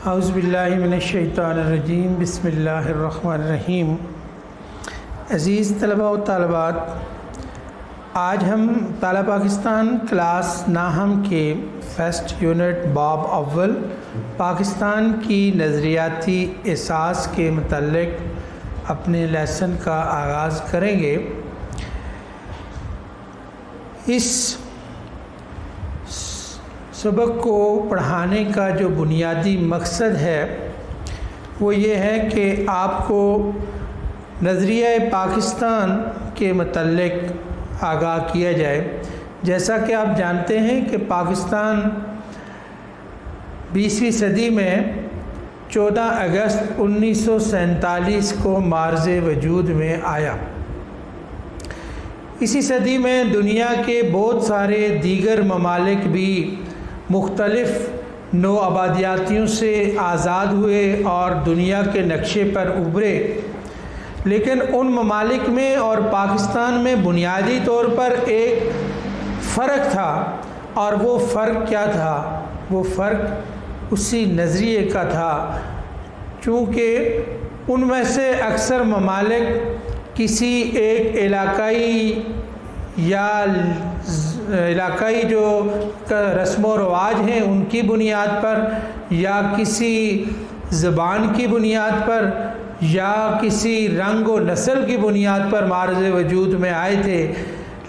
اعوذ باللہ من الشیطان الرجیم، بسم اللہ الرحمن الرحیم۔ عزیز طلباء و طالبات، آج ہم طالب پاکستان کلاس ناہم کے فرسٹ یونٹ باب اول پاکستان کی نظریاتی اساس کے متعلق اپنے لیسن کا آغاز کریں گے۔ اس سبق کو پڑھانے کا جو بنیادی مقصد ہے وہ یہ ہے کہ آپ کو نظریہ پاکستان کے متعلق آگاہ کیا جائے۔ جیسا کہ آپ جانتے ہیں کہ پاکستان 20ویں صدی میں 14 اگست 1947 کو معرض وجود میں آیا۔ اسی صدی میں دنیا کے بہت سارے دیگر ممالک بھی مختلف نو آبادیاتیوں سے آزاد ہوئے اور دنیا کے نقشے پر ابھرے، لیکن ان ممالک میں اور پاکستان میں بنیادی طور پر ایک فرق تھا، اور وہ فرق کیا تھا؟ وہ فرق اسی نظریے کا تھا، چونکہ ان میں سے اکثر ممالک کسی ایک علاقائی جو رسم و رواج ہیں ان کی بنیاد پر، یا کسی زبان کی بنیاد پر، یا کسی رنگ و نسل کی بنیاد پر معرض وجود میں آئے تھے،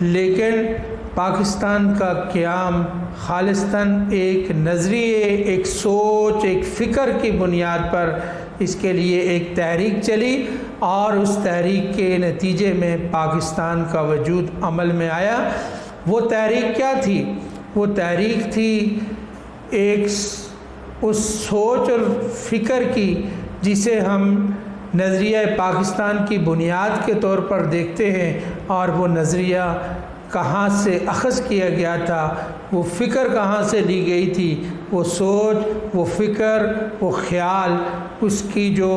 لیکن پاکستان کا قیام خالصتاً ایک نظریے، ایک سوچ، ایک فکر کی بنیاد پر اس کے لیے ایک تحریک چلی، اور اس تحریک کے نتیجے میں پاکستان کا وجود عمل میں آیا۔ وہ تحریک کیا تھی؟ وہ تحریک تھی ایک اس سوچ اور فکر کی جسے ہم نظریہ پاکستان کی بنیاد کے طور پر دیکھتے ہیں، اور وہ نظریہ کہاں سے اخذ کیا گیا تھا، وہ فکر کہاں سے لی گئی تھی، وہ سوچ، وہ فکر، وہ خیال، اس کی جو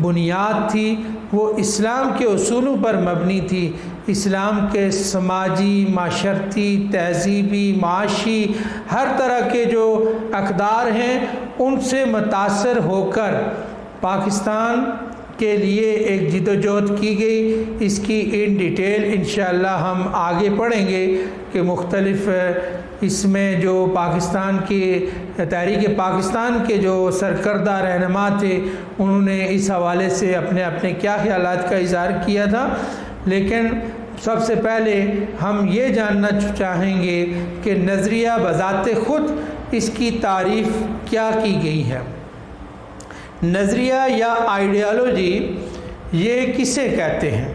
بنیاد تھی وہ اسلام کے اصولوں پر مبنی تھی۔ اسلام کے سماجی، معاشرتی، تہذیبی، معاشی ہر طرح کے جو اقدار ہیں ان سے متاثر ہو کر پاکستان کے لیے ایک جدوجہد کی گئی۔ اس کی ان ڈیٹیل انشاءاللہ ہم آگے پڑھیں گے کہ مختلف اس میں جو پاکستان کی تحریک پاکستان کے جو سرکردہ رہنما تھے انہوں نے اس حوالے سے اپنے کیا خیالات کا اظہار کیا تھا، لیکن سب سے پہلے ہم یہ جاننا چاہیں گے کہ نظریہ بذات خود اس کی تعریف کیا کی گئی ہے۔ نظریہ یا آئیڈیالوجی یہ کسے کہتے ہیں؟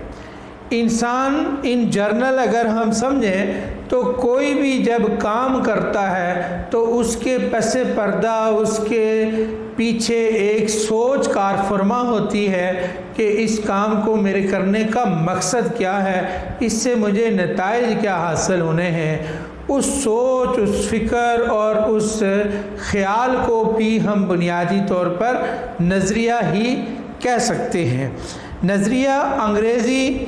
انسان ان جرنل اگر ہم سمجھیں تو کوئی بھی جب کام کرتا ہے تو اس کے پس پردہ اس کے پیچھے ایک سوچ کار فرما ہوتی ہے کہ اس کام کو میرے کرنے کا مقصد کیا ہے، اس سے مجھے نتائج کیا حاصل ہونے ہیں۔ اس سوچ، اس فکر اور اس خیال کو بھی ہم بنیادی طور پر نظریہ ہی کہہ سکتے ہیں۔ نظریہ انگریزی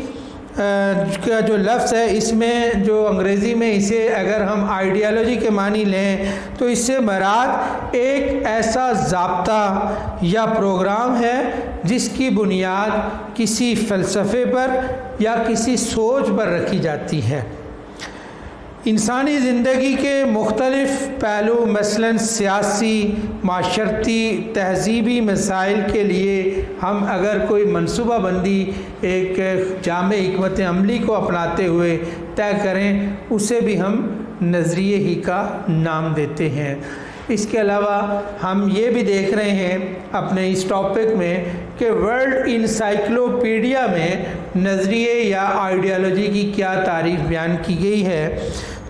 کا جو لفظ ہے، اس میں جو انگریزی میں اسے اگر ہم آئیڈیالوجی کے معنی لیں تو اس سے مراد ایک ایسا ضابطہ یا پروگرام ہے جس کی بنیاد کسی فلسفے پر یا کسی سوچ پر رکھی جاتی ہے۔ انسانی زندگی کے مختلف پہلو مثلاً سیاسی، معاشرتی، تہذیبی مسائل کے لیے ہم اگر کوئی منصوبہ بندی ایک جامع حکمت عملی کو اپناتے ہوئے طے کریں، اسے بھی ہم نظریے ہی کا نام دیتے ہیں۔ اس کے علاوہ ہم یہ بھی دیکھ رہے ہیں اپنے اس ٹاپک میں کہ ورلڈ انسائکلوپیڈیا میں نظریے یا آئیڈیالوجی کی کیا تعریف بیان کی گئی ہے۔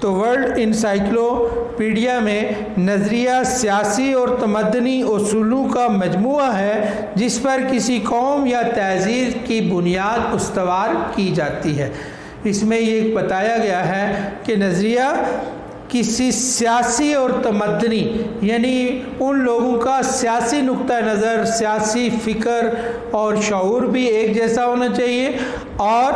تو ورلڈ انسائکلوپیڈیا میں نظریہ سیاسی اور تمدنی اصولوں کا مجموعہ ہے جس پر کسی قوم یا تہذیب کی بنیاد استوار کی جاتی ہے۔ اس میں یہ بتایا گیا ہے کہ نظریہ کسی سیاسی اور تمدنی، یعنی ان لوگوں کا سیاسی نقطہ نظر، سیاسی فکر اور شعور بھی ایک جیسا ہونا چاہیے، اور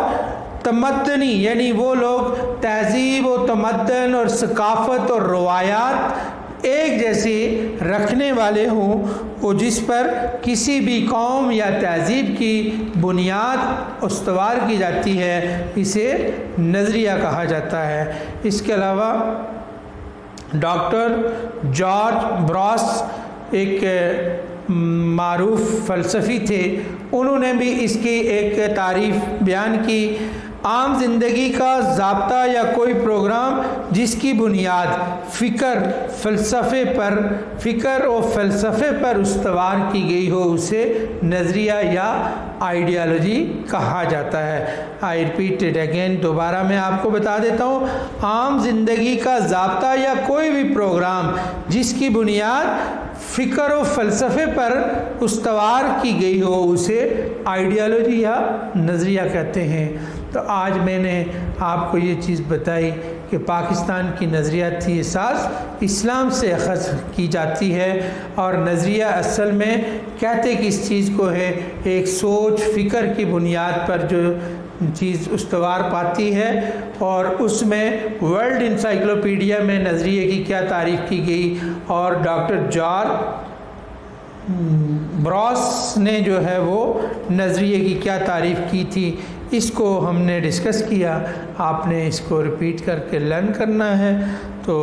تمدنی یعنی وہ لوگ تہذیب و تمدن اور ثقافت اور روایات ایک جیسی رکھنے والے ہوں، وہ جس پر کسی بھی قوم یا تہذیب کی بنیاد استوار کی جاتی ہے اسے نظریہ کہا جاتا ہے۔ اس کے علاوہ ڈاکٹر جارج براس ایک معروف فلسفی تھے، انہوں نے بھی اس کی ایک تعریف بیان کی، عام زندگی کا ضابطہ یا کوئی پروگرام جس کی بنیاد فکر و فلسفے پر استوار کی گئی ہو اسے نظریہ یا آئیڈیالوجی کہا جاتا ہے۔ آئی ریپیٹ اٹ اگین، دوبارہ میں آپ کو بتا دیتا ہوں، عام زندگی کا ضابطہ یا کوئی بھی پروگرام جس کی بنیاد فکر و فلسفے پر استوار کی گئی ہو اسے آئیڈیالوجی یا نظریہ کہتے ہیں۔ تو آج میں نے آپ کو یہ چیز بتائی کہ پاکستان کی نظریاتی اساس اسلام سے اخذ کی جاتی ہے، اور نظریہ اصل میں کہتے کس چیز کو ہے، ایک سوچ فکر کی بنیاد پر جو چیز استوار پاتی ہے، اور اس میں ورلڈ انسائکلوپیڈیا میں نظریے کی کیا تعریف کی گئی، اور ڈاکٹر جارج براس نے جو ہے وہ نظریے کی کیا تعریف کی تھی، اس کو ہم نے ڈسکس کیا۔ آپ نے اس کو ریپیٹ کر کے لرن کرنا ہے۔ تو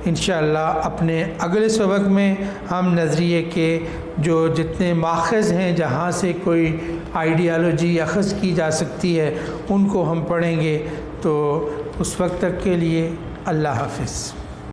انشاءاللہ اپنے اگلے سبق میں ہم نظریے کے جو جتنے ماخذ ہیں جہاں سے کوئی آئیڈیالوجی اخذ کی جا سکتی ہے ان کو ہم پڑھیں گے۔ تو اس وقت تک کے لیے اللہ حافظ۔